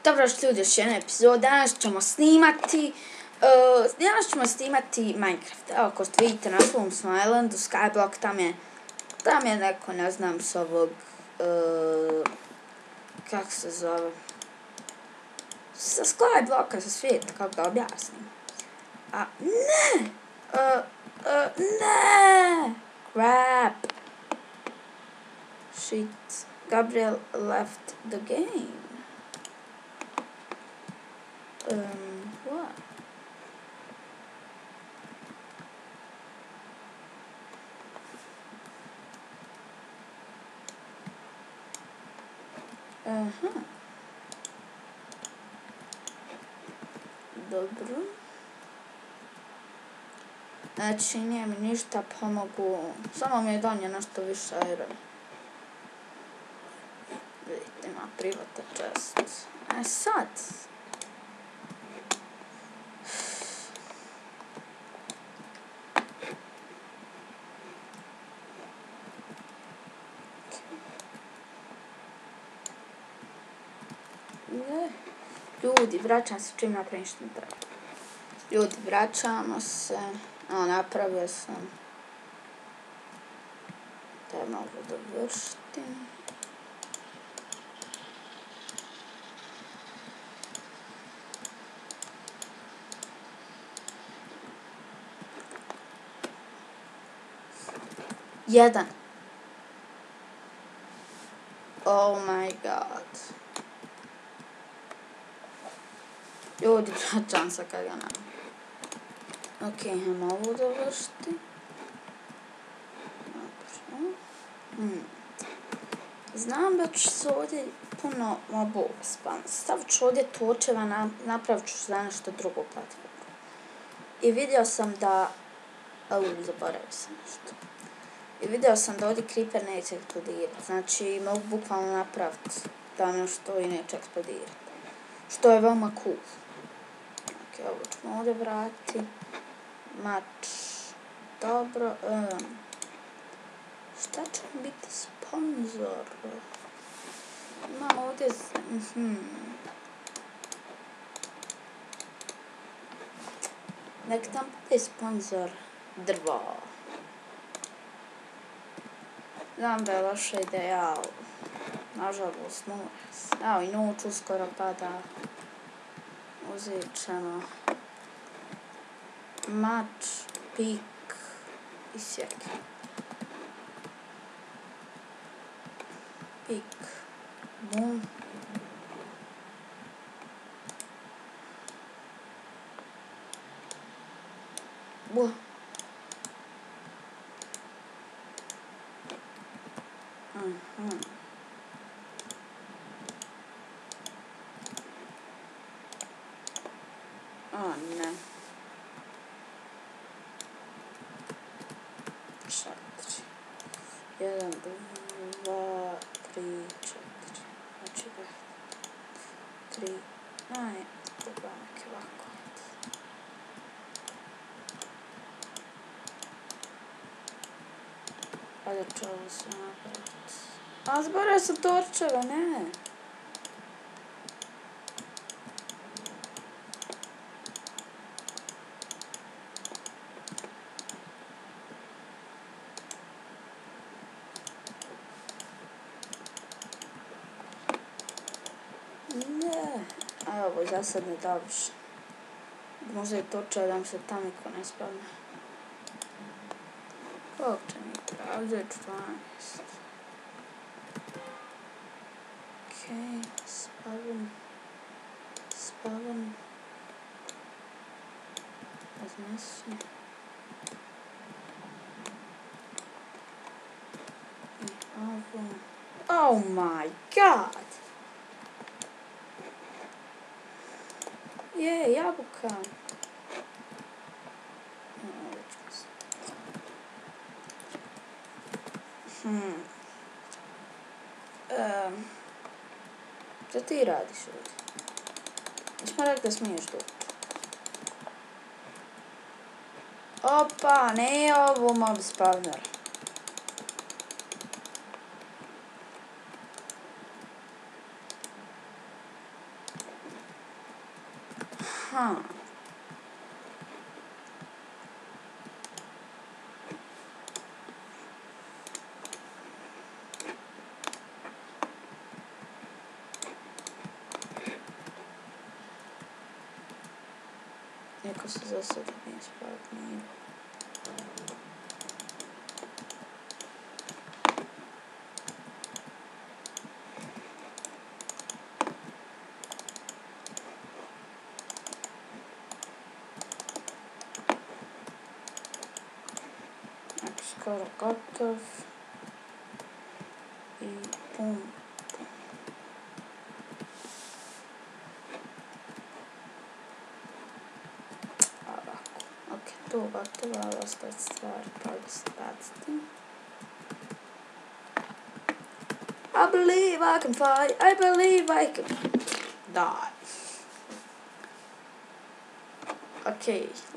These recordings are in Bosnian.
Dobro što ljudi, još jedna epizoda. Danas ćemo snimati Minecraft. Evo, ko što vidite, na svom smo islandu, Skyblock, tam je neko, ne znam, s ovog, kako se zove, sa Skyblocka, sa svijeta, kako da objasnim. A, ne! Ne! Crap! Shit. Gabriel left the game. What? Aha. Dobro. Znači, nije mi ništa pomogu. Samo mi je donio nešto više iron. Vidite, ima privata chest. Sad. Ljudi, vraćam se čim napravim što mi treba. Ljudi, vraćamo se. Napravio sam. Da mogu dovršiti. Jedan. Oh my god. Ljudi, vraćam se kad ga nam. Ok, idemo ovo dovršiti. Znam da ću se ovdje puno mobova spavniti. Stavit ću ovdje torčeva, napravit ću za nešto drugo platformu. I vidio sam da... zaboravio sam nešto. I vidio sam da ovdje creeper neće eksplodirati. Znači, mogu bukvalno napraviti da nešto i neće eksplodirati. Što je veoma cool. Ok, ovo ćemo ovdje vratiti. Mač. Dobro. Šta će mi biti sponzor? Imam ovdje... Nek tam bude sponzor drvo. Znam da je loša ideja, ali nažalost mora se. Evo i noć uskoro pada. Uzet ćemo mač, pik i sjeki. Pik. Bum. Buh. O ne. 4. 1, 2, 3, 4. Znači 3. Aj, treba neki ovako. Ajde ću ovo sve napraviti. A zborio sam torčeva, ne. Ne. A ovo za sad ne dobiš. Možda je torčeva da mi se tam niko ne spavne. Koliko će mi treba? Uzet ću 12. Okej, spavim. Raznesu. I ovo. Oh my god! Je, jabuka. Šta ti radiš ovdje? Nismo rekli da smiješ dobiti. Opa, ne ovo mob spawner. Ha. Neko se za sada nije spavnio. Skoro gotov. I pum. Ovako. Ok, to gotovo, ali ostaje stvar baciti. I believe I can fly. I believe I can die. Ok,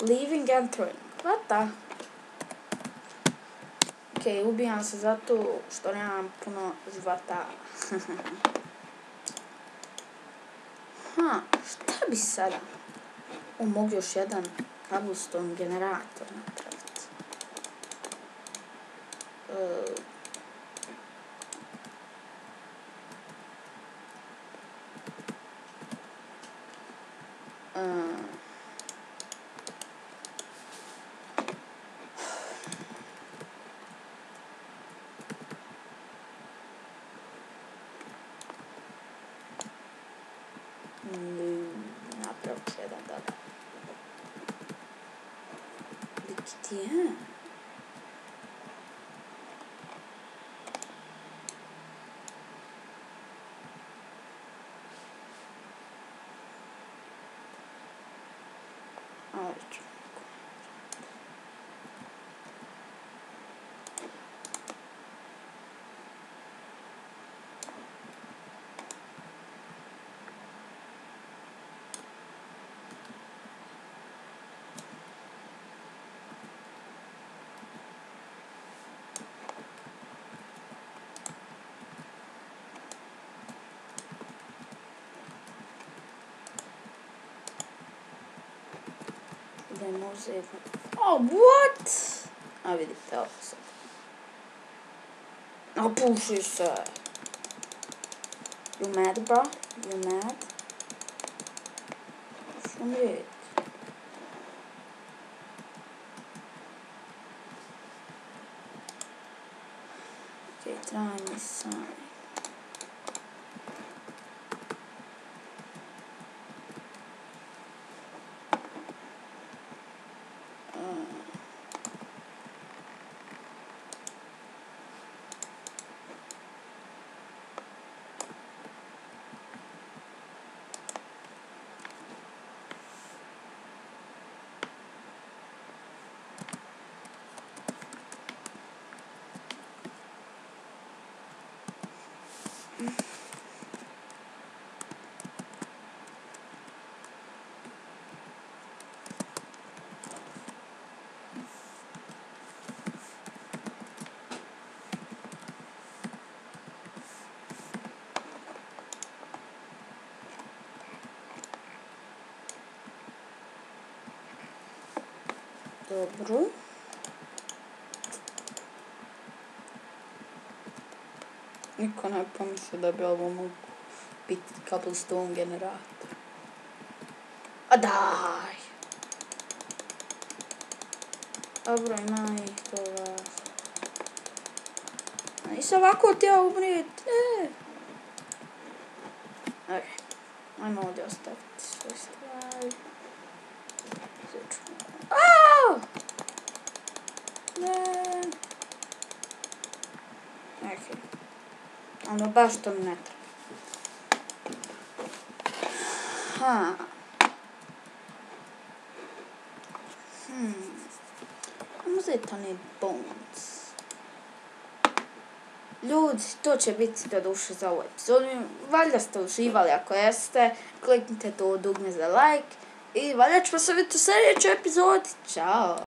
leaving, entering. What the? Ok, ubijam se zato što nemam puno života. Šta bi sada? Mogu još jedan cobblestone generator napraviti. Napraviti jedan dobar. Gdje? Idemo uzeti. Oh, what? A vidite, ovo sad. Opuši se. You mad, bro? You mad? Što mi je? Okej, trajni sam. Dobro. Niko ne pomisli da bi ovo mogu biti cobblestone generator. A daj! Dobro, ima ih to vas. Nisam ovako htio umrijeti. Ok. Ajmo ovdje ostaviti sve stvari. Aaaa! Ne. Ok. Ono baš to mi ne treba. Uzeti oni bones. Ljudi, to će biti do duše za ovu epizodu. Valjda ste uživali, ako jeste, kliknite to dugme za like. I valjda ćemo se vidjeti u sljedećoj epizodi. Ćao!